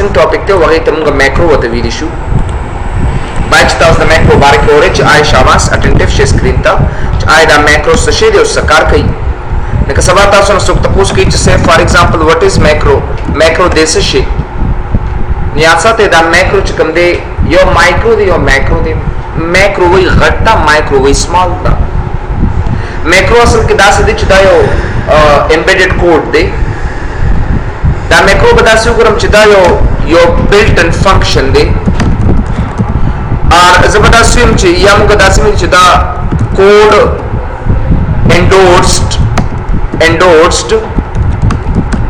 کوم ټاپک ته وغه ته موږ ماکرو وته ویل شو باید تاسو د ماکرو باره کې اورئ چې آی شاباس اټنټیو شي سکرین ته چې آی دا ماکرو څه شی دی او څه کار کوي لکه سبا تاسو نو څوک تاسو کوي چې سه فار ایگزامپل واټ از ماکرو ماکرو د څه شي یا ساته دا ماکرو چې کوم دی یو مایکرو دی یو ماکرو دی ماکرو وی غټه مایکرو وی سمال دا ماکرو اصل کې دا څه دی چې دا یو embedded code دی دا ماکرو به داسې وګورم چې دا یو built in function دی اور زه به داسې ویم چې یا موږ داسې ویم چې دا code endorsed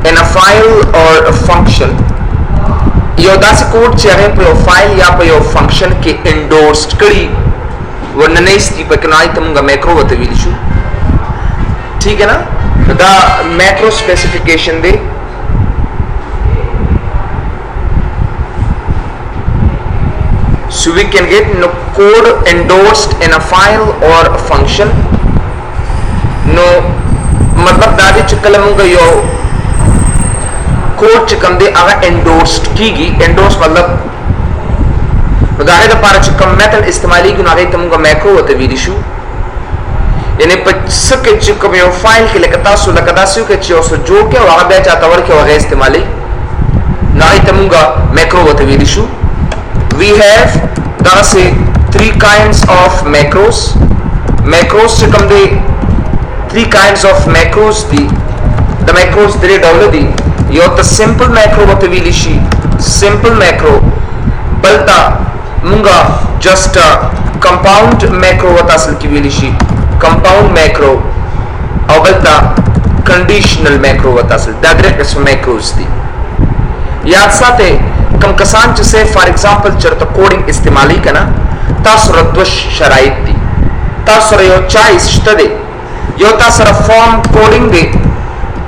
in a file or a function یو داسې کوډ چې هغه په یو فایل یا په یو فنکشن کې انډورسډ کړي ورننه استي په کنای ته موږ ماکرو وته ویل شو ٹھیک ہے نا دا ماکرو سپیسیفیکیشن دی so we can get no code endorsed in a file or a function no مطلب دا دی چې کله موږ یو کوډ چې کوم دی هغه انډورسډ کیږي انډورس مطلب دا هغه لپاره چې کوم میتھډ استعمالي کیږي هغه ته موږ ماکرو وته ویل شو یعنی په څه کې چې کوم یو فایل کې لکه تاسو لکه تاسو کې چې اوس جوړ کې او هغه بیا چاته ورکې هغه استعمالي نه ته موږ ماکرو وته ویل شو we have دا سه 3 kinds of macros چې کوم دی 3 kinds of macros دي د macros درې ډول دي یو ته سمپل ماکرو وته ویل شي سمپل ماکرو بلتا مونږه جست کمپاوند ماکرو وته اصل کې ویل شي کمپاوند ماکرو او بلتا کنډیشنل ماکرو وته اصل دا درې قسم ماکروز دي یاد ساته کم کسان چې سه فار ایگزامپل چرته کوډینګ استعمالي کنا تاسو رد شرایط دي تاسو یو چایس شته دي یو تاسو فارم کوډینګ دي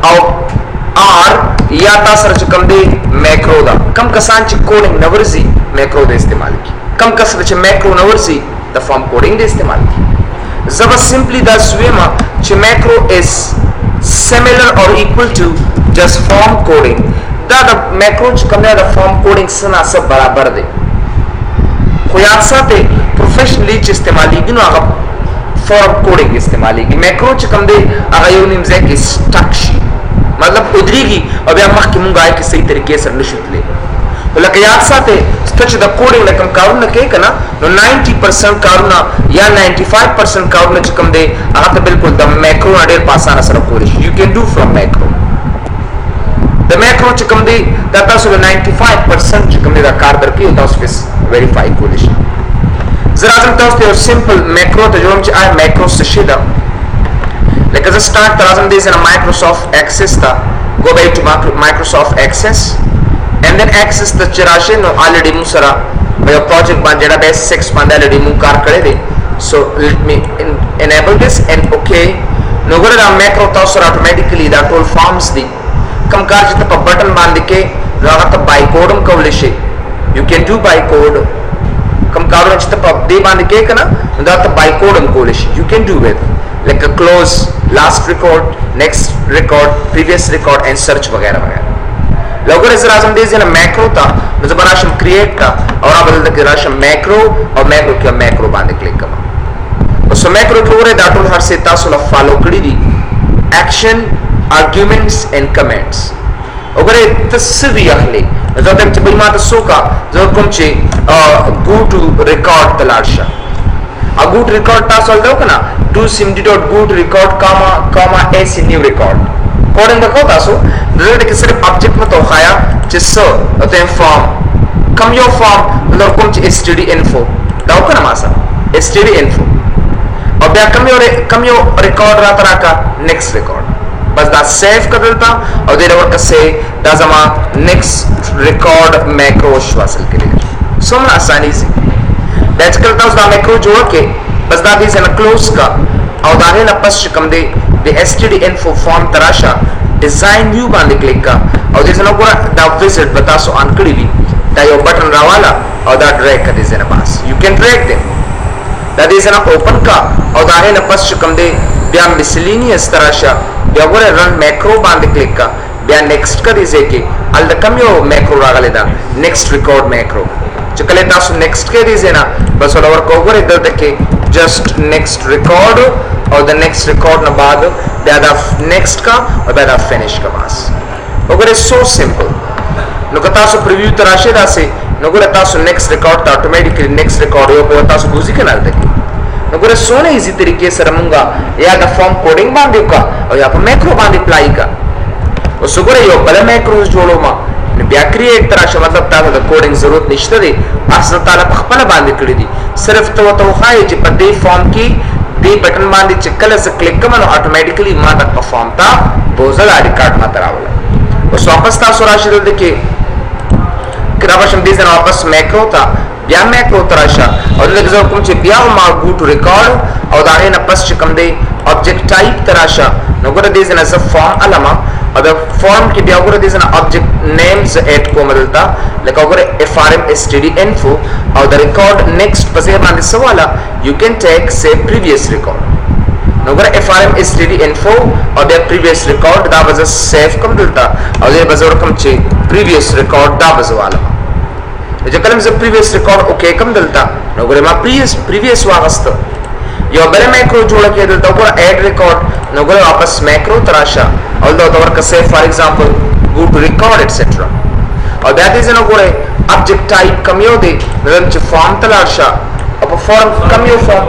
او اور یا تاسو چې کوم دی ماکرو دا کم کسان چې کوډینګ نورزي ماکرو د استعمال کی کم کسان چې ماکرو نورزي د فارم کوډینګ د استعمال کی زب سمپلی دا سویما چې ماکرو از similar or equal to just form coding دا د ماکرو چې کوم دی د فارم کوډینګ سره سب برابر دی خو یاد ساته پروفیشنلی چې استعمالي کینو هغه فارم کوډینګ استعمالي کی ماکرو چې کوم دی هغه یو نیم ځای کې سټک شي مطلب ادریږي او بیا مخکې مونږ آی کې صحیح طریقې سره نشوتلې لکه یاد ساته چې د کوډینګ لکه کارونه کوي کنه نو 90% کارونه یا 95% کارونه چې کوم دی هغه ته بالکل د ماکرو ډېر په اسانه سره کولی شي یو کین ډو فرام ماکرو د ماکرو چې کوم دی دا تاسو له 95% چې کوم دی دا کار درکې تاسو پس ویریفای کولی شي زه راځم تاسو ته یو سمپل ماکرو ته جوړم چې آی ماکرو څه شي ده like as a start thousand days in a Microsoft Access ta go back to Microsoft Access and then Access the chirashe no already musara by a project ban jada base 6 band already mu kar kare de so let me enable this and okay no go to macro tawsar automatically that all forms the kam kar jita pa button band ke raga ta by code um kawlishi you can do by code kam kar jita pa de band ke kana that by code um kawlishi you can do it like a close last record next record previous record and search वगैरह वगैरह लोगों ने जरा समझे इसे ना मैक्रो था मुझे बनाशम क्रिएट था और आप बदलते कि राशम मैक्रो और मैक्रो क्या मैक्रो बांधे क्लिक कमा उसमें मैक्रो क्यों रहे दाटुल हर से तासुला फॉलो करी दी एक्शन आर्ग्यूमेंट्स एंड कमेंट्स अगर ये तस्वीर अखले जो तक चबई मात सोका जो कुंचे go to record तलाशा a good record task all doka na do simd.good record comma s new record coding da kota so direct ke sirf object mein to khaya jis so to form come your form मतलब कुछ std info doka na masa std info और बया come your record rata raka next record बस दा save कर देता और देर वक्त से दा जमा next record macro वासल करेगा सो मैं आसानी से बैच करता हूँ दामे को जोड़ के बस दादी से न क्लोज का और दाने न पस कम दे the std info form तराशा design view बांधे क्लिक का और जैसे ना पूरा दा विजिट बता सो अनकड़ी भी दा यो बटन रावाला और दा ड्रैग कर दे ना पास you can drag them दादी से ना ओपन का और दाने न पस कम दे बिया miscellaneous तराशा बिया पूरे run macro बांधे क्लिक का بیا نیکسٹ کا دیځه کې ال د کم یو میکرو راغلی دا نیکسٹ ریکارډ میکرو چې کله تاسو نیکسٹ کې دیځه نه بس ولور کوګره دلته کې جست نیکسٹ ریکارډ او د نیکسٹ ریکارډ نه بعد بیا دا نیکسٹ کا او بیا دا فینیش کا بس وګوره سو سمپل نو که تاسو پریویو تراشه داسې نو ګوره تاسو نیکسٹ ریکارډ ته اتوماتیکلی نیکسٹ ریکارډ یو په تاسو بوزي کنه دلته نو ګوره سونه ایزی طریقې سره مونږه یا د فارم کوډینګ باندې کا او یا په میکرو باندې اپلای کا اوس ګوره یو بل میکرو جوړو ما نو بیا کریټ تراشه مطلب تاسو د کوډینګ ضرورت نشته دی اصل تعالی په خپل باندې کړی دي صرف ته وخایي چې په دې فارم کې دې بٹن باندې چې کله څه کلیک کوم نو اتوماتیکلی ما د فارم ته بوزل ریکارډ ما تراوله اوس واپس تاسو راشي دلته کې کراوه شم دې ځنه واپس میکرو ته بیا میکرو تراشه او دلته زه کوم چې بیا ما ګو ټو ریکارډ او دا نه پس چې کوم دی object type تراشه نو ګوره دې ځنه ز فارم علامه او د فارم کې بیا ګوره دې ځنه object names اډ کوم دلته لکه ګوره frm std info او د ریکارډ next پسې باندې سواله you can take say previous record نو ګوره frm std info او بیا previous record دا وځه سیو کوم دلته او دې بزور کوم چې previous record دا وځواله چې کله زه previous record اوکې کوم دلته نو ګوره ما previous واغست یو بل میکرو جوړ کې دلته ګوره add record نو ګوره واپس میکرو تراشه او دا ورکه say for example go to record etc او that is نو ګوره object type کوم یو دی نو چې form تلاشه او په form کوم یو form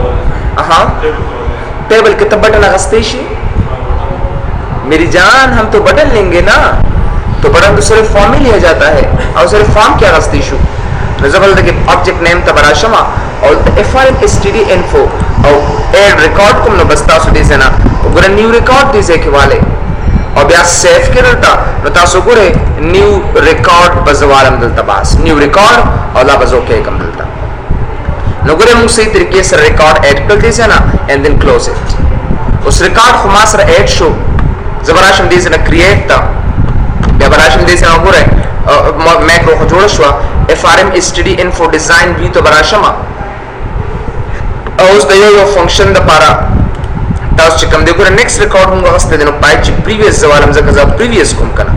table के तब बटन अगस्ते मेरी जान हम तो बटन लेंगे ना तो बटन तो सिर्फ फॉर्म ही लिया जाता है और सिर्फ फॉर्म क्या अगस्ती शू नजबल के ऑब्जेक्ट नेम तबराशमा और frm std info और एड रिकॉर्ड को न बस्ता सु दिसे ना गुरे न्यू रिकॉर्ड दिसे के वाले और ब्या सेव के रहता न तासु गुरे न्यू रिकॉर्ड बजवालम दलता बास न्यू रिकॉर्ड और ला बजो के कम दलता नगुरे मुझ सही तरीके से रिकॉर्ड ऐड कर दीजिए ना एंड देन क्लोज इट उस रिकॉर्ड खुमास रे ऐड शो जबराशम दीजिए ना क्रिएट था जबराशम दीजिए ना पूरे मैक्रो को जोड़ show frm std info design भी तो बराशमा और उस दयो यो फंक्शन द पारा तास चिकम देखो नेक्स्ट रिकॉर्ड होगा हस्ते दिनों पाइप ची प्रीवियस जवालम जगह प्रीवियस कुम करना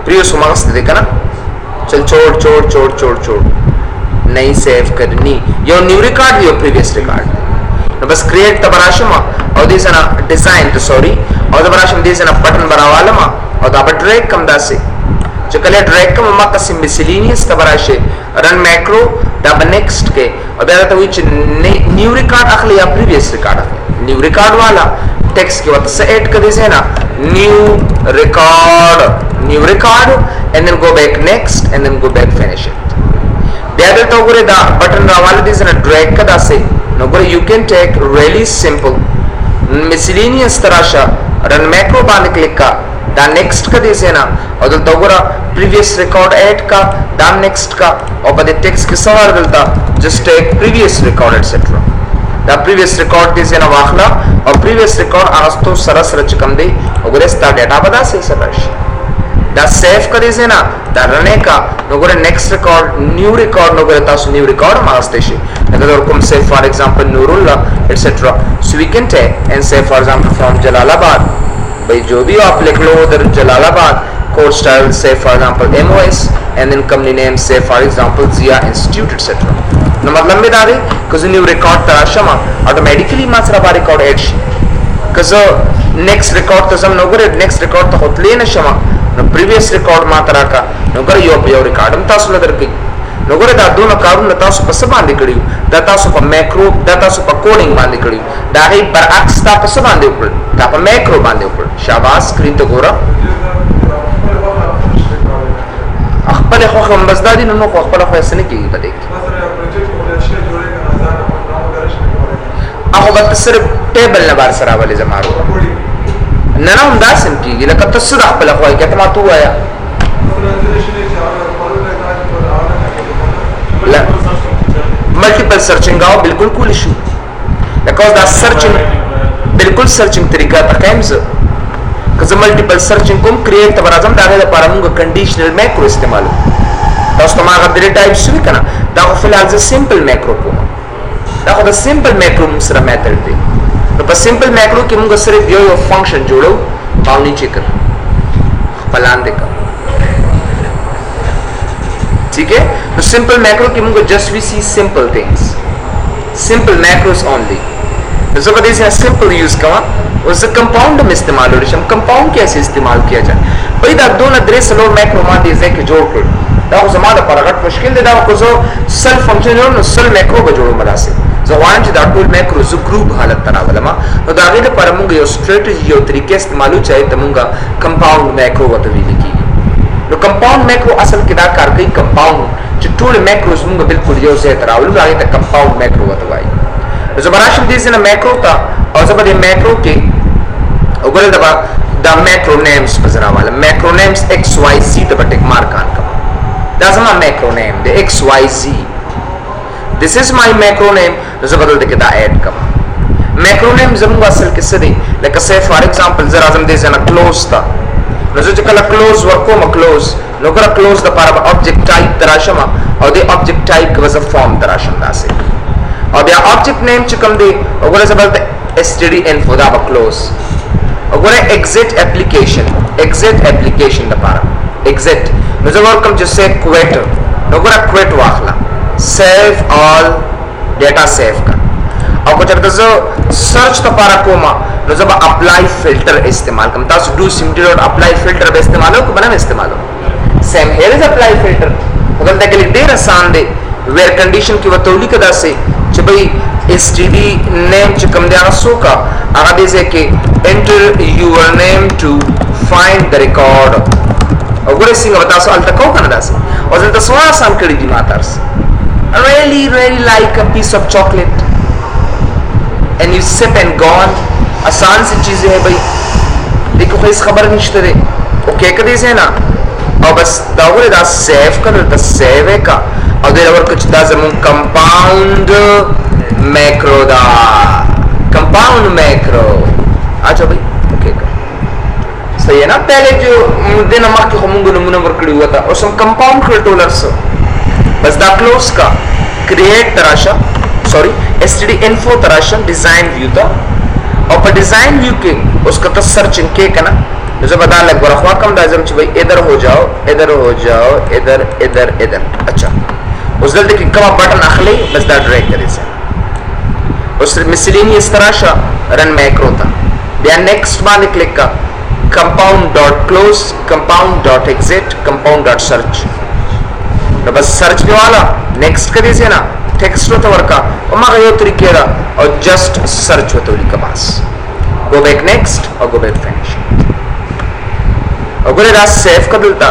प्रीवियस कुम हस्ते देखा ना चल छोड़ नहीं सेव करनी यो न्यू रिकॉर्ड यो प्रीवियस रिकॉर्ड तो बस क्रिएट तबराशमा और दिस ना डिजाइन तो सॉरी और तबराशम दिस ना बटन बनावालमा और दा ड्रैग कम दासे जो कले ड्रैग कम मा कसिम मिसलेनियस तबराशे रन मैक्रो दा नेक्स्ट के और बेरा तो विच न्यू रिकॉर्ड अखले या प्रीवियस रिकॉर्ड न्यू रिकॉर्ड वाला टेक्स्ट के वक्त से ऐड कर दीजिए ना new record and then go back next and then go back finish it बेदल तो गुरे दा बटन रावाले दिस ना ड्रैग का दासे नो गुरे you can take really simple miscellaneous तराशा रन मैक्रो बांध क्लिक का दा नेक्स्ट का दिसे ना और तो गुरा प्रीवियस रिकॉर्ड ऐड का दा नेक्स्ट का और बदे टेक्स्ट के सवाल दलता just take previous record etcetera दा प्रीवियस रिकॉर्ड दिसे ना वाखला और प्रीवियस रिकॉर्ड आस्तो सरस रचकम दे और गुरे स्टा डेटा बदा से सरश दा सेव कर दीजिए ना दा रने का नोगरे नेक्स्ट रिकॉर्ड न्यू रिकॉर्ड नोगरे तासु न्यू रिकॉर्ड मास्ते शे अगर कोम say for example Noorullah etcetera so we can take and say for example from Jalalabad भाई जो भी आप लिख लो उधर Jalalabad code style say for example MOS and then company name say for example Zia institute etcetera न मतलब में दादे cuz न्यू रिकॉर्ड तराशमा ऑटोमेटिकली मासरा बा रिकॉर्ड ऐड शे cuz नेक्स्ट रिकॉर्ड तो सम नोगरे नेक्स्ट रिकॉर्ड तो होतले न शमा नो प्रीवियस रिकॉर्ड मात्रा का नोगरे यो रिकॉर्ड हम तासु लदर की नोगरे दा दोनों कारण तासु पस बांधे कड़ियो दा तासु प मैक्रो दा तासु प कोडिंग बांधे कड़ियो दा ही बरअक्स ता पस बांधे ऊपर दा प मैक्रो बांधे ऊपर शाबाश स्क्रीन तो गोरा अखपल खो हम बस दादी नो खो अखपल खो ऐसे नहीं की बदे अहो बस सिर्फ टेबल न बार सरा वाले जमारो ना हम दासम की लक तसदा खपल खो के तमा तू आया मल्टीपल सर्चिंग आओ बिल्कुल cool issue because the searching बिल्कुल सर्चिंग तरीका तकाइम्स कज मल्टीपल सर्चिंग को क्रिएट तबराजम दागे para मुंग कंडीशनल मैक्रो इस्तेमाल दोस्त मा गदरे टाइप्स भी कना दा फिलहाल से सिंपल मैक्रो को दा द सिंपल मैक्रो मुसरा मेथड दे तो बस सिंपल मैक्रो के मुंग सिर्फ यो फंक्शन जोड़ो बाउनी चेकर फलान दे का, ठीक है। तो सिंपल मैक्रो की मुंगो just we see simple things, simple macros only. तो जब देसे सिंपल यूज कवा उस कंपाउंड में इस्तेमाल हो रही है। कंपाउंड कैसे इस्तेमाल किया जाए भाई दा दो न द्रे सलो मैक्रो मा दे के जोड़ कर दा को जमा दा परगट मुश्किल दे दा को जो सेल फंक्शन हो न सेल मैक्रो को जोड़ो मला से जवान च दा टूल मैक्रो जो ग्रुप हालत तना वाला मा तो दा गे पर मुंगे यो स्ट्रेटजी यो तरीके इस्तेमाल हो चाहे तमुंगा कंपाउंड मैक्रो वत भी लिखी। तो कंपाउंड मैक्रो असल के दा कर गई कंपाउंड जो टूल मैक्रोस मुंगा बिल्कुल यो से तरावल दा गे कंपाउंड मैक्रो वत वाई। तो जबराश में दिस न मैक्रो था और जब दे मैक्रो के उगले दबा द मैक्रो नेम्स बजरा वाला macro names XYZ the but एक मार्क आन का that's my macro name the XYZ this is my macro name. तो जब बदल दे के दा ऐड का मैक्रो नेम जम असल किससे दे लाइक से फॉर एग्जांपल जरा जम दे ना क्लोज था नजो जो कला क्लोज वर्को म क्लोज नो कला क्लोज द पार ऑब्जेक्ट टाइप तराशमा और दे ऑब्जेक्ट टाइप के वजह फॉर्म तराशम दा से और दे ऑब्जेक्ट नेम चकम दे और जब बदल STD info दा क्लोज और exit application द पारा exit नजो वर्कम जिससे quit नो quit वाखला save all data save का और कुछ अर्थ जो सर्च तो पारा कोमा नो जब अप्लाई फिल्टर इस्तेमाल कम तास डू सिम्पली डॉट अप्लाई फिल्टर बे इस्तेमाल हो बना में इस्तेमाल हो same here is apply filter मतलब तक लिए देर आसान दे वेयर कंडीशन की वतौली कदा से च भाई STD नेम च कम दे सो का आगा दे से के enter your name to find the record और गुरे सिंह बता सो अल तक को कना दास और जन तसवा आसान कड़ी दी मातर्स really like a piece of chocolate and you sip and gone आसान सी चीजें है भाई देखो कोई खबर नहीं चले ओके कर दे ना और बस दावरे दा सेव कर द सेव है का और दे और कुछ दा जम कंपाउंड मैक्रो दा कंपाउंड मैक्रो अच्छा भाई ओके कर सही है ना। पहले जो दिन मार के होमंगो नमूना वर्कड़ी हुआ था और सम कंपाउंड कंट्रोलर्स बस दा क्लोज का क्रिएट तराशा सॉरी STD info तराशा डिजाइन व्यू था और पर डिजाइन व्यू के उसका तो सर्चिंग के कना मुझे बता लग बरखवा कम दाजम च भाई इधर हो जाओ इधर हो जाओ इधर इधर इधर अच्छा उस दल देखिए कमा बटन अखले बस दा ड्रैग करे से उस मिसलेनियस तराशा रन मैक्रो था या नेक्स्ट बार क्लिक का compound dot close compound dot exit compound dot search तो बस सर्च पे वाला नेक्स्ट करे से ना टेक्स्ट होता वर्का और मगर यो तरीके दा और जस्ट सर्च होता उली का पास गो बैक नेक्स्ट और गो बैक फिनिश और गुरे रात सेव कर देता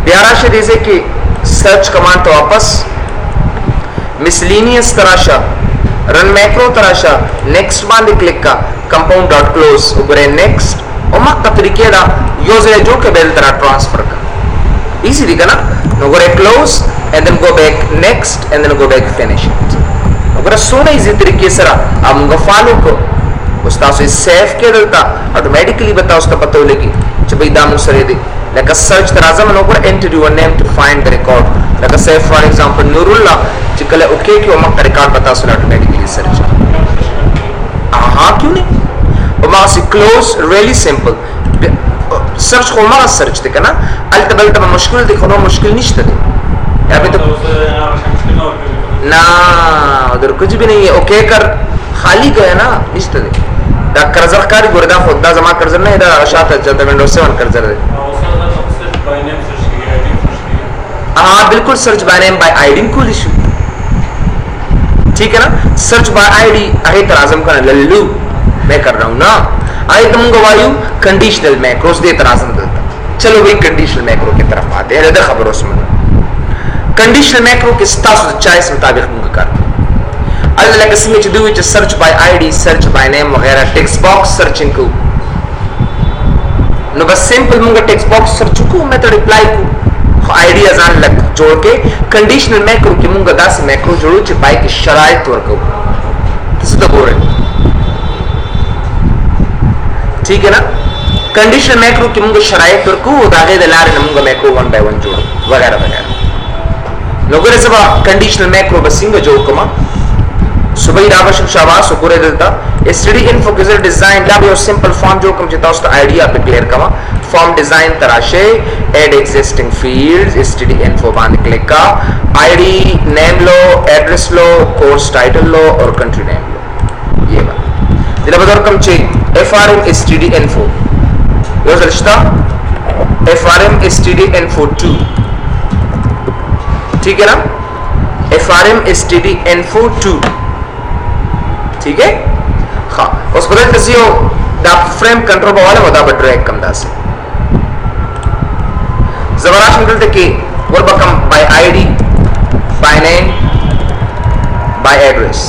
प्यारा से जैसे कि सर्च कमांड तो वापस मिसलेनियस तराशा रन मैक्रो तराशा नेक्स्ट बांधे क्लिक का कंपाउंड डॉट क्लोज गुरे नेक्स्ट और मग का तरीके दा यो जे जो के बेल तरह ट्रांसफर का इजी दिखा ना नो गुरे close and then go back next and then go back finish it अगर सोना इजी तरीके से आप मुझे फॉलो को उसका से सेव के देता ऑटोमेटिकली बता उसका पता होगी जब भाई दामू सरे दे like a search तराजा में लोगों enter your name to find the record like a say for example Nurulla चिकले ओके कि वो मग रिकॉर्ड बता सुना ऑटोमेटिकली सर्च हाँ क्यों नहीं और माँ से क्लोज रियली सिंपल सर्च को माँ सर्च देखा ना अल तबल तब मुश्किल देखो ना मुश्किल नहीं चलते अभी तो ना उधर कुछ भी नहीं है ओके कर खाली गया ना निश्चित है दा कर्जर कारी गुरदा खुदा जमा कर्जर नहीं इधर आशात है चलता विंडोज 7 कर्जर है हाँ बिल्कुल search by name by ID cool issue ठीक है ना सर्च बाय आईडी अरे तराजम का लल्लू मैं कर रहा हूँ ना आए तुम गवायु कंडीशनल मैक्रोस दे तराजम देता चलो भाई कंडीशनल मैक्रो की तरफ आते हैं इधर खबर उसमें कंडीशनल मैक्रो के स्टास चॉइस मुताबिक मुंगे कर अलग अलग किस्म के do it search by ID search by name वगैरह टेक्स्ट बॉक्स सर्चिंग को नो बस सिंपल मुंगे टेक्स्ट बॉक्स सर्च को मैं तो रिप्लाई को आईडी अजान लग जोड़ के कंडीशनल मैक्रो के मुंगे 10 मैक्रो जोड़ो च बाई की शराइत तौर को किसी तो बोल रहे ठीक है ना कंडीशनल मैक्रो के मुंगे शराइत तौर को दागे दलारे मुंगे मैक्रो 1 by 1 जोड़ो वगैरह वगैरह लोगों ने सब कंडीशनल मैक्रो बसिंग जो कमा सुबह रावश शाबाश सुकुरे देता STD info के डिजाइन ला भी सिंपल फॉर्म जो कम जिता उसका आईडिया पे क्लियर कमा फॉर्म डिजाइन तराशे add existing fields std info बांध क्लिक का आईडी नेम लो एड्रेस लो कोर्स टाइटल लो और कंट्री नेम लो ये बात दिला बदर कम चे frm std info यो जलस्ता frm std info 2 ठीक है ना frm std info 2 ठीक है हाँ उस बदल तसियो दा फ्रेम कंट्रोल वाले होता है ड्रैग कम दासे जबराश मिलते कि वो बकम bye ID by name by address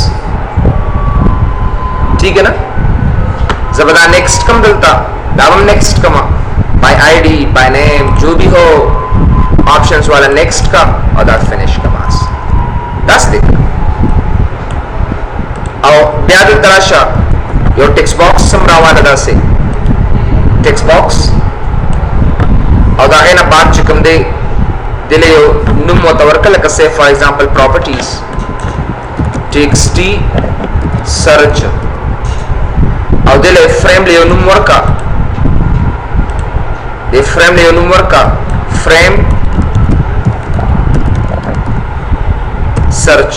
ठीक है ना जबरा नेक्स्ट कम दलता दावम नेक्स्ट कमा बाय आईडी बाय नेम जो भी हो ऑप्शंस वाला नेक्स्ट का और दा फिनिश का मास दस देख और ब्याद तराशा योर टेक्स्ट बॉक्स समरावा नदा से टेक्स्ट बॉक्स और दागेना बात चिकम दे दिले यो नुम वतवर्कल कसे for example properties txt search और दिले फ्रेम ले नुम वर्का दे फ्रेम ले नुम वर्का फ्रेम सर्च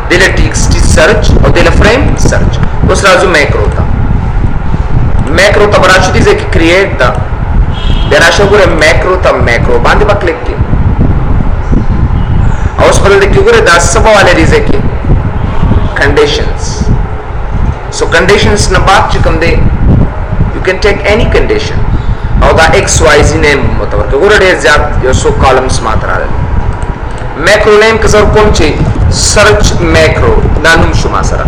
दिले txt सर्च और दिले फ्रेम सर्च उस राजू मैक्रो था मैक्रो था बड़ा चीज़ है कि क्रिएट था देराशा पूरे मैक्रो बांधे बा क्लिक किया और उस पर देखिए पूरे 10 सब वाले चीज़ है कि conditions so conditions ना बात चिकन दे you can take any condition और दा xyz नेम मतलब कि पूरे डेज जात यो सो कॉलम्स मात्रा रहे मैक्रो नेम के सर कौन ची सर्च मैक्रो नानुम शुमा सरा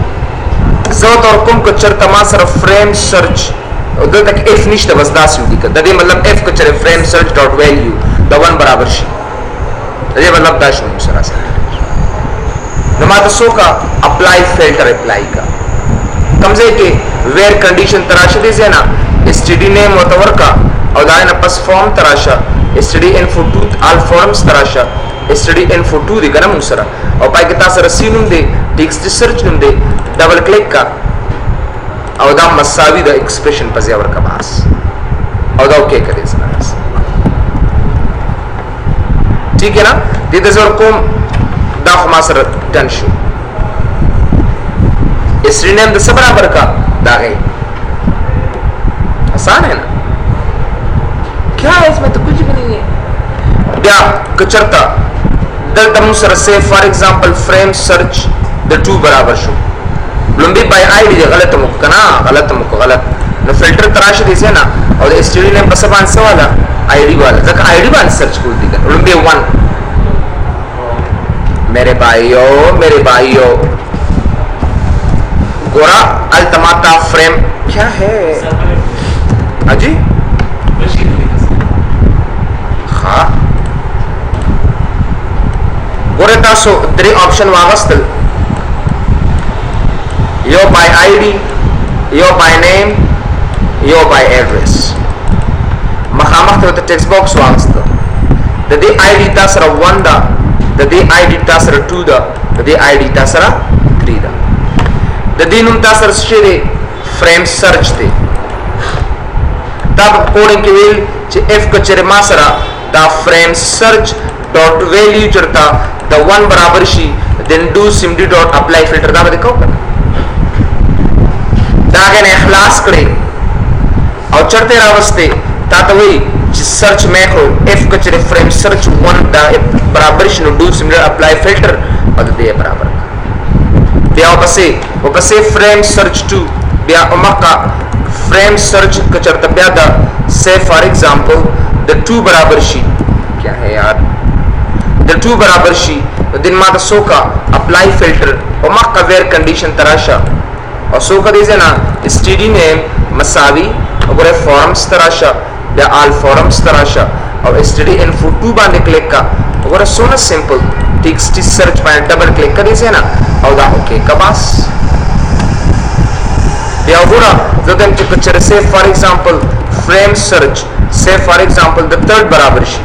ज़रूरत और कौन को चर तमासर फ्रेम सर्च उधर तक f निश्चित बस दास युदी का दे मतलब f को चरे frame search dot value the one बराबर शी दे मतलब दाश नहीं सरा सरा नमाज सो का अप्लाई फिल्टर अप्लाई का कम से के वेयर कंडीशन तराशा दे से ना std नेम वतवर का और दायना पस फॉर्म तराशा std info 2 all forms तराशा std info 2 दी का ना मुसरा और पाई के तासर सीनुम दे टेक्स्ट सर्च नुम दे डबल क्लिक का और दा मसावी दा एक्सप्रेशन पजियावर का बास और दा ओके करे सनास ठीक है ना दे दजर कोम दा खमासर डन शो इस रिनेम द सब बराबर का दा गई आसान है ना क्या है इसमें तो कुछ भी नहीं है क्या कचरता दल तमुसर से for example frame search the 2 बराबर शो लंबी बाय आईडी गलत मुकना गलत न फिल्टर तराश दिसे ना और std नेम बस आंसर वाला आईडी वाला जक आईडी वाला सर्च कर दी लंबी 1 मेरे भाइयों गोरा अल्तमाता फ्रेम क्या है अजी हाँ गोरे तासो 3 ऑप्शन वागस्तल यो by ID, yo by name, yo by address. मखामख तो text box वांगस्ता. दे ID तासरा 1 दा, दे ID तासरा 2 दा, दे ID तासरा 3 दा. दे नुम तासरा शेरे frame search दे. तब कोडिंग के वेल चे F को चेरे मासरा दा frame search dot value चढ़ता दा 1 बराबर she then do simd dot apply filter दा दिखाओ कर. दागे ने इखलास करे और चढ़ते रावस्ते ताता वही सर्च मैक्रो f को चरे फ्रेम सर्च 1 दा बराबर she do similar apply filter और दे बराबर बिया वपसे फ्रेम सर्च 2 बिया उमका फ्रेम सर्च को चरता बिया दा से फॉर एग्जांपल द 2 बराबर शी क्या है यार द 2 बराबर शी दिन मा द सो का अप्लाई फिल्टर उमका वेयर कंडीशन तराशा और सो का दीजिए ना std नेम मसावी और फॉर्म्स तराशा या ऑल फॉर्म्स तराशा और std info 2 बांधे क्लिक का और सोना सिंपल txt सर्च पर डबल क्लिक कर दीजिए ना और दा ओके का बस या बुरा जो देम चिकचर से फॉर एग्जांपल फ्रेम सर्च से फॉर एग्जांपल द थर्ड बराबर शी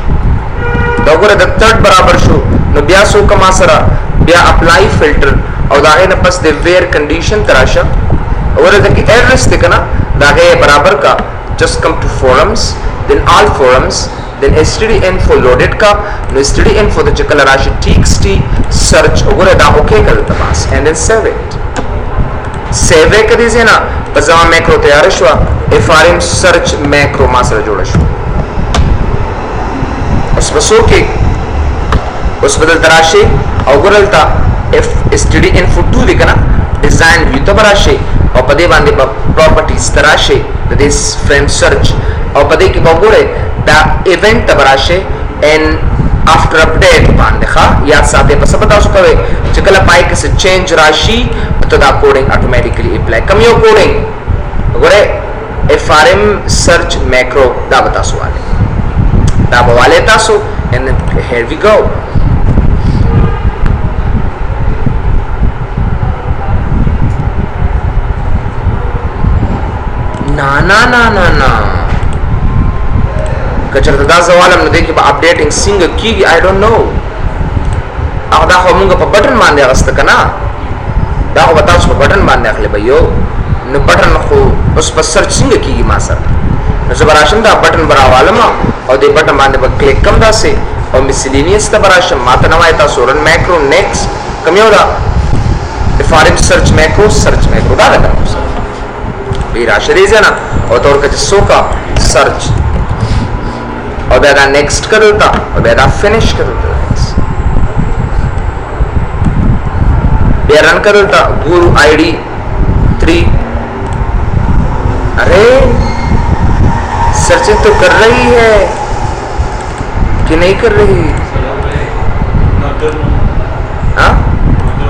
दोगरे द थर्ड बराबर शो न बिया सो का मासरा बिया अप्लाई फिल्टर और दागे न पस दे वेयर कंडीशन तराशा ورته کې ایڈریس ته کنه دا غي برابر کا just come to forums then all forums then std info loaded ka no std info the chakala rashi txt search وګوره دا اوکے کړل بس and then save it save کړئ دې نه په ځما میکرو تیار شو frm search میکرو ما سره جوړ شو اوس بسو کې اوس بدل تراشي او ګورلتا std info 2 دی کنه ډیزاین ویو ته راشي او په دې باندې پراپرټیز تراشي د دې فریم سرچ او په دې کې وګوره دا ایونت ته راشي ان after update باندې ښه یا ساته په سبا تاسو کوي چې کله پای کې څه چینج راشي ته دا کوډینګ اتوماتیکلی اپلای کوم یو کوډینګ وګوره frm search macro دا تاسو والے دا بواله تاسو and then here we go ना کچرته دا سوالم نه دی چې په اپډیټینګ څنګه کیږي I don't know هغه دا خو موږ په بٹن باندې غست کنا دا خو تاسو په بٹن باندې اخلي به یو نو بٹن خو اوس په سرچ څنګه کیږي ما سره نو زبراشم دا بٹن براوالم او دې بٹن باندې په کلیک کوم داسې او میسلینیس ته براشم ماته نه وای تاسو رن میکرو نیکسټ کوم یو دا frm search macro دا تاسو بیرا شریزه نه او تور کې سوکا سرچ او بیا دا نیکسٹ کرلتا او بیا دا فینش کرلتا بیا رن کرلتا گورو آئی ڈی 3 ارے سرچنگ تو کر رہی ہے کہ نہیں کر رہی ہاں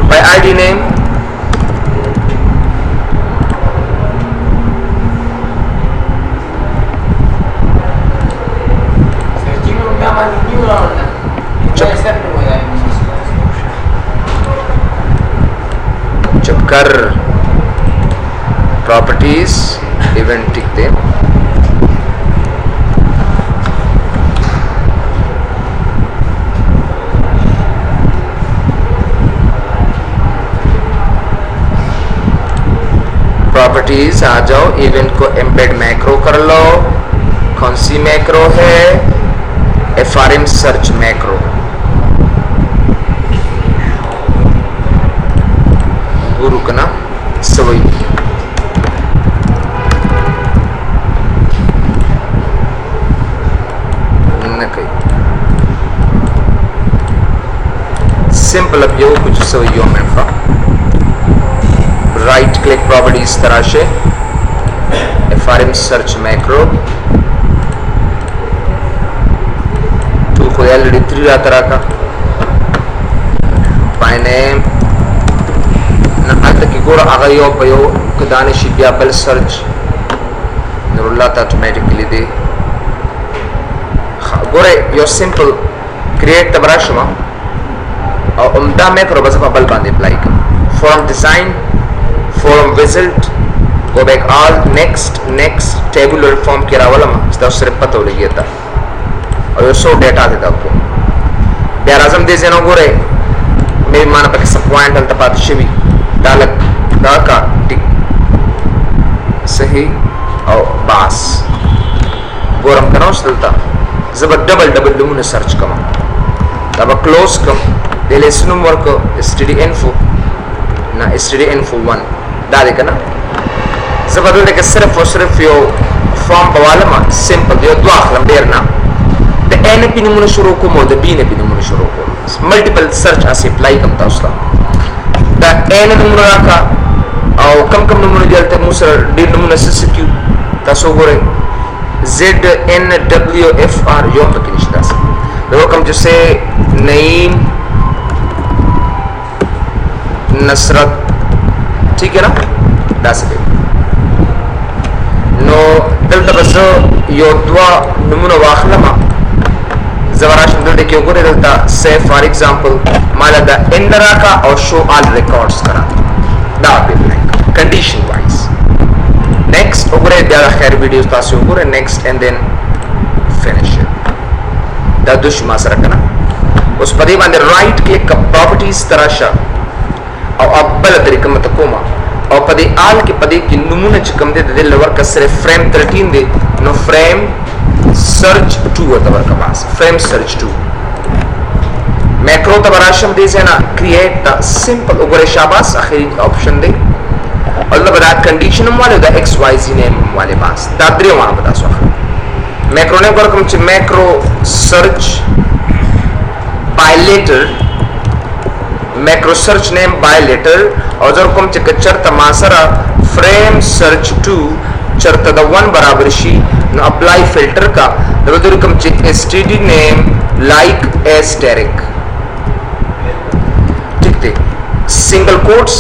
بائی آئی ڈی نیم कर properties event टिक दे प्रॉपर्टीज आ जाओ इवेंट को embed macro कर लो कौन सी मैक्रो है frm search macro रुकना सवई सिंपल अब यो कुछ सवैयों में राइट क्लिक प्रॉपर्टीज तराशे frm सर्च मैक्रो तो खुद ऑलरेडी 3 तरह का बाय नेम की गोरा आगा यो पयो कदाने शिबिया बल सर्च नरुल्ला ता automatically they Gore yo simple create तबराशमा और उम्दा में करो बस बल बांधे अप्लाई कर form design form visit go back all next tabular form के रावला में इसदा सिर्फ पता हो लगी था और यो सो डेटा देता आपको बिहार आजम दे जेनो गोरे मेरी माना पर सब पॉइंट अंत पात शिवी डालक दाका टिक सही और बास गोरम करो चलता जबर डबल नमूने सर्च कमा तब क्लोज कम डेले सुनम वर्क std info ना std info 1 डाले कना जबर दे के सिर्फ और सिर्फ यो फॉर्म बवाला मा सिंपल यो दो आखलम देरना द n पे नमूने शुरू को मो द b ने पे नमूने शुरू को मल्टीपल सर्च ऐसे अप्लाई करता उसका दा n नमूना का और कम नमूने जलते मुसर d नमूना सब्स्टिट्यूट तासो गोरे z n w f r यो तक निश्चित है देखो कम जैसे नईम नसरत ठीक है ना दास दे नो दल तबसो यो दवा नमूना वाखलमा जवराश दल दे क्यों गोरे दलता से फॉर एग्जांपल माला दा इंदरा का और शो ऑल रिकॉर्ड्स करा दा पे कंडीशन वाइज नेक्स्ट ओगरे दा खैर वीडियोस पास ओगरे नेक्स्ट एंड देन फिनिश दा दुश मासरा कना उस पदे बांदे राइट क्लिक का प्रॉपर्टीज तराशा और अब्बल तरीका मत कोमा او پدې آل کې پدې کې نمونه چې کوم دي د لور کا صرف فریم 13 دی نو فریم سرچ 2 ته ورکا بس فریم سرچ 2 میکرو ته براشم دي زنا کریټ سمپل وګوره شاباس اخري آپشن دی الله بدا کنډیشن والے دا ایکس وائی زی نیم والے بس دا درې وانه بتا سو میکرو نه ورکم چې میکرو سرچ bilateral macro search name bilateral او زر کوم چې چرته ما سره frame search 2 چرته د 1 برابر شي نو apply filter کا در کوم چې std name like asterisk ٹھیک دی single quotes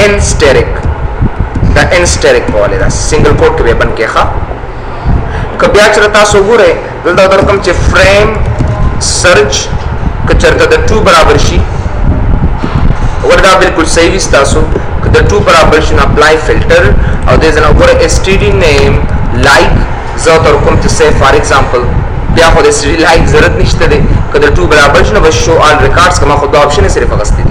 asterisk دا asterisk والے دا single quote کې بن کې ښه کبیا چرته تاسو ګوره دلته در کوم چې frame search کچرته د 2 برابر شي وردا بالکل صحیح وستاسو د 2 برابر شي اپلای فلټر او د زنه وګوره std name like زه تر کوم چې say for example بیا خو د std like ضرورت نشته دی کله 2 برابر شي نو بس show all records کما خو د آپشن صرف غستې دي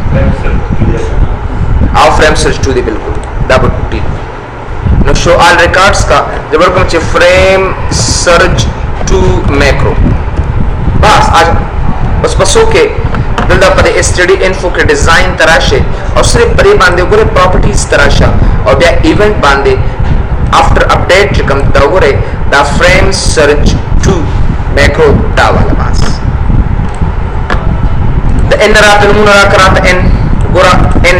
او frame search 2 دی بالکل ډبل ټی نو show all records کا جبر کوم چې frame search 2 macro بس بس بسو کې دلته پر std info کې ډیزاین تراشه او صرف پرې باندې وګوره پراپرټیز تراشه او بیا ایونت باندې افټر اپډیټ چې کوم دا وګوره دا فریم سرچ 2 میکرو دا والا بس د ان رات نمونه را کراته ان ګوره ان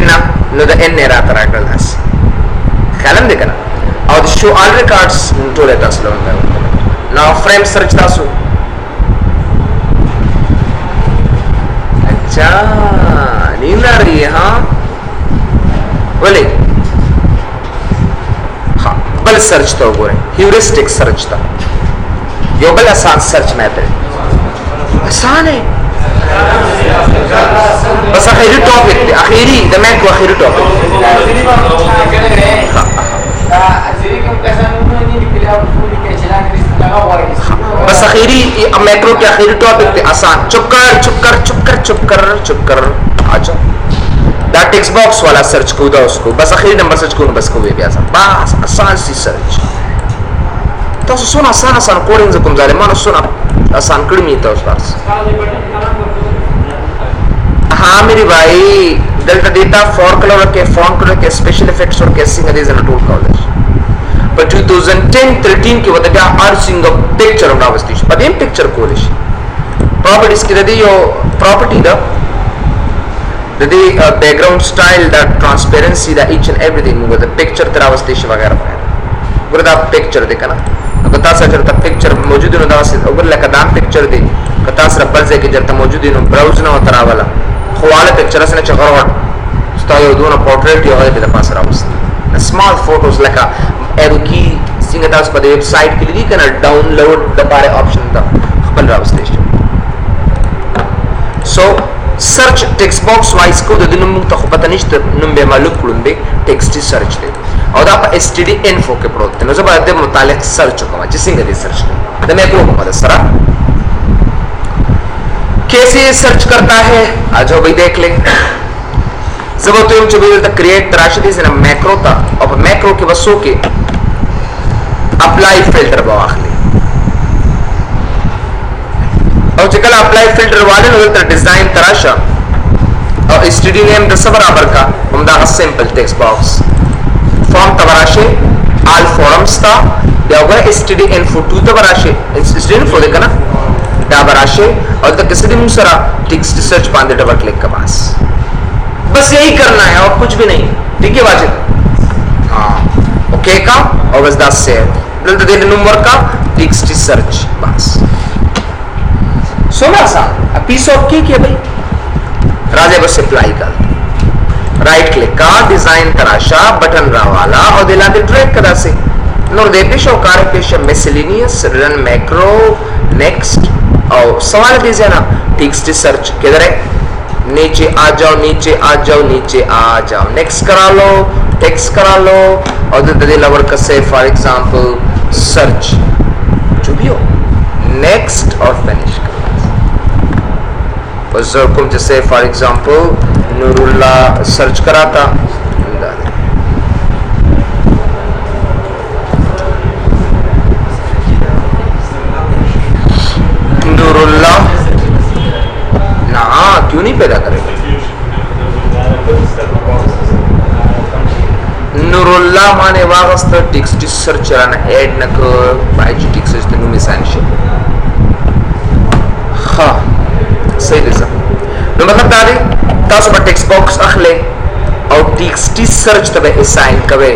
نو د ان رات را کړل اس خیالم دې کنه او د شو آل ریکارډز ټول تاسو لونه نو فریم سرچ تاسو नहीं ना रही है हाँ बोले हाँ बल सर्च तो वो है ह्यूरिस्टिक सर्च था यो बल आसान सर्च मेथड आसान है बस आखिरी टॉपिक आखिरी दमें को आखिरी टॉपिक बस आखिरी मैक्रो के आखिरी टॉपिक पे आसान चुप कर आ जाओ दा टेक्स्ट बॉक्स वाला सर्च कूदा उसको बस आखिरी नंबर सर्च करो बस को भी आसान बस आसान सी सर्च तो सुना आसान कोडिंग से तुम जाले मानो सुना आसान कड़ी तो उस बार हाँ मेरी भाई डेल्टा डेटा फॉन्ट कलर के स्पेशल इफेक्ट्स और कैसिंग is in tool college but 2010-13 की वजह हर सिंगल पिक्चर उठा वस्ती पदेम पिक्चर कोलिश प्रॉपर्टीज की रदी यो प्रॉपर्टी दा रदी बैकग्राउंड स्टाइल दा ट्रांसपेरेंसी दा ईच एंड एवरीथिंग वो द पिक्चर तेरा वस्ती वगैरह वगैरह गुरदा पिक्चर देखा ना कता सा जरता पिक्चर मौजूद न दास अगर लका दाम पिक्चर दे कता सा बल से के जरता मौजूद न ब्राउज न तरा वाला खवाले पिक्चर से न चगरवट स्टाइल दोनों पोर्ट्रेट यो है बे पास रावस स्मॉल फोटोज लका एरो की सिंगता उस पर वेबसाइट के लिए करना डाउनलोड दबारे ऑप्शन था खबर राव स्टेशन सो सर्च टेक्स्ट बॉक्स वाइज को द दिनम मुक्त पता नहीं नंबे मालूम कुंबे टेक्स्ट सर्च दे और दा std info के प्रोडक्ट न जब दे मुतालिक सर्च को जिसिंग दे सर्च द मैं को मदद सरा कैसे सर्च करता है आज हो भाई देख ले जब तो हम चुबे द क्रिएट तराशदी से ना मैक्रो था और मैक्रो के वसो के अप्लाई फिल्टर बवाखली और जकल अप्लाई फिल्टर वाले ने तो डिजाइन तराशा और std नेम 10 बराबर का हम दा सिंपल टेक्स्ट बॉक्स फॉर्म तबराशे आल फॉर्म्स था या होगा std info 2 तबराशे std info देखा ना दा बराशे और तक किसी दिन मुसरा टेक्स्ट सर्च बांधे डबल क्लिक का पास बस यही करना है और कुछ भी नहीं ठीक है वाजिब हाँ ओके का और बस 10 सेव दे नंबर का टेक्स्ट सर्च बस सोना सा पीस ऑफ केक है भाई राजे बस अप्लाई कर राइट क्लिक का डिजाइन तराशा बटन रा वाला और दिला के ड्रैग करा से नोर दे पेश और कार्य पेश मिसलेनियस रन मैक्रो नेक्स्ट और सवाल दीजिए ना टेक्स्ट सर्च किधर है नीचे आ जाओ नेक्स्ट करा लो टेक्स्ट करा लो और दे लवर का से फॉर एग्जांपल सर्च जो भी हो नेक्स्ट और फिनिश जैसे फॉर एग्जांपल नूरुल्लाह सर्च करा था नूरुल्लाह ना क्यों नहीं पैदा करेगा नूरुल्लाह माने वागस्त टेक्स्ट सर्च चलाना ऐड न कर बाइजी टेक्स्ट इस तनु में साइंस हाँ सही दिशा नो मतलब तारी तासु पर टेक्स्ट बॉक्स अखले और टेक्स्ट सर्च तबे असाइन कवे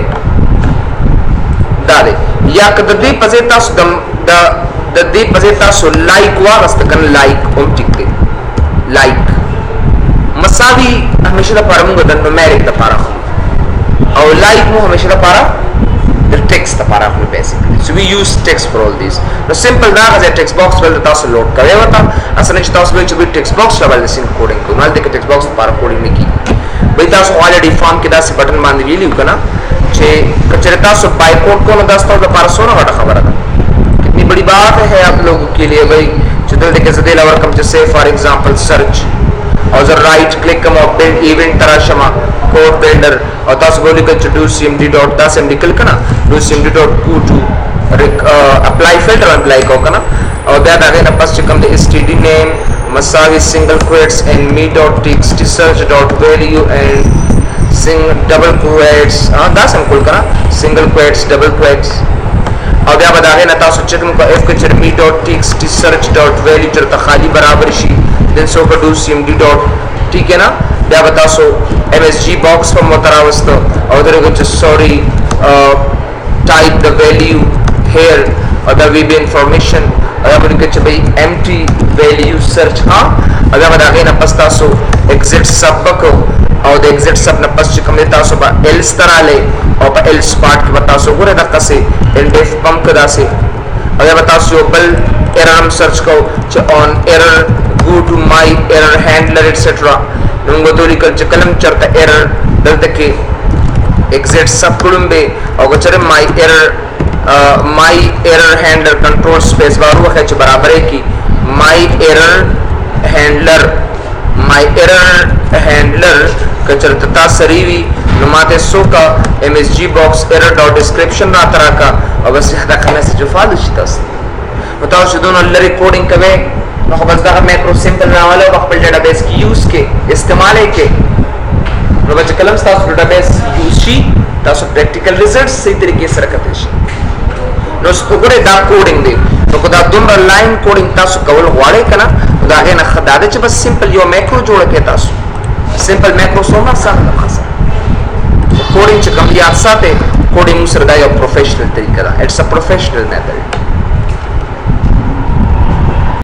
डाले या कददी पजे तासु दम ददी पजे तासु लाइक वागस्त कन लाइक ओम टिकते लाइक मसावी हमेशा दा पारमुंगा दन नुमेरिक दा पारा और लाइक मु हमेशा दा पारा the text दा पारा अपने basically so we use text for all these the simple ना है text box वाले तासु लोड करे होता असली तासु लोग जब text box वाले सिंग कोडिंग को नाल देखे text box पारा कोडिंग में की भाई तासु ऑलरेडी फॉर्म के दास बटन मान दिए लियो कना चे कचरे तासु बाय कोड को ना दास तासु पारा सोना वाला खबर था कितनी बड़ी बात है आप लोगों के लिए भाई चुदल देखे सदेला और कम जैसे फॉर एग्जांपल सर्च और जब राइट क्लिक कम और बिल्ड इवेंट तराशमा कोड बिल्डर और तास बोली का do cmd dot Tas cmd click करना do cmd dot go to apply filter apply को करना और that आगे ना पास चिकम the std name masavi single quotes and me dot txt search dot value and double quotes तास हम कुल करना single quotes double quotes और क्या बतागे ना तास चिकम को f के चर me dot txt search dot value चर तखाली बराबर शी then so का do cmd dot ठीक है ना क्या बता सो msg box पर मोतरावस्त और उधर कुछ sorry type the value here और the vb information और अब उनके चबई empty value search हाँ अगर बतागे ना पस्ता सो exit sub को और the exit sub ना पस चिकम लेता सो बा else तरह ले और बा else part के बता सो गुरे दक्का से ldef pump कदा से अगर बता सो बल error हम search को च on error go to my error handler etc नंगो तो लिखल चकलम चरता error दल तक exit sub कुलुम्बे और चरे my error handler control space बारू वह च बराबर है कि my error handler का चरता सरीवी नुमाते सो का msg box error dot description ना तरह का और बस यह दाखलने से जो फालतू चिता से बताओ शुद्ध लरी कोडिंग कवे ना बस दा मैक्रो सिंपल ना वाले वक्त पर डेटाबेस की यूज के इस्तेमाल के नो बच्चे कलम staff database use she Taso practical results सही तरीके से रखते हैं नो स्टोरे दा कोडिंग दे तो खुदा दुमरा लाइन कोडिंग तासो कवल वाले कना खुदा आगे ना खदा दे बस सिंपल यो मैक्रो जोड़ के तासो सिंपल मैक्रो सोना सा खासा कोडिंग च कम याद साथे कोडिंग मुसरदा यो प्रोफेशनल तरीका दा इट्स अ प्रोफेशनल मेथड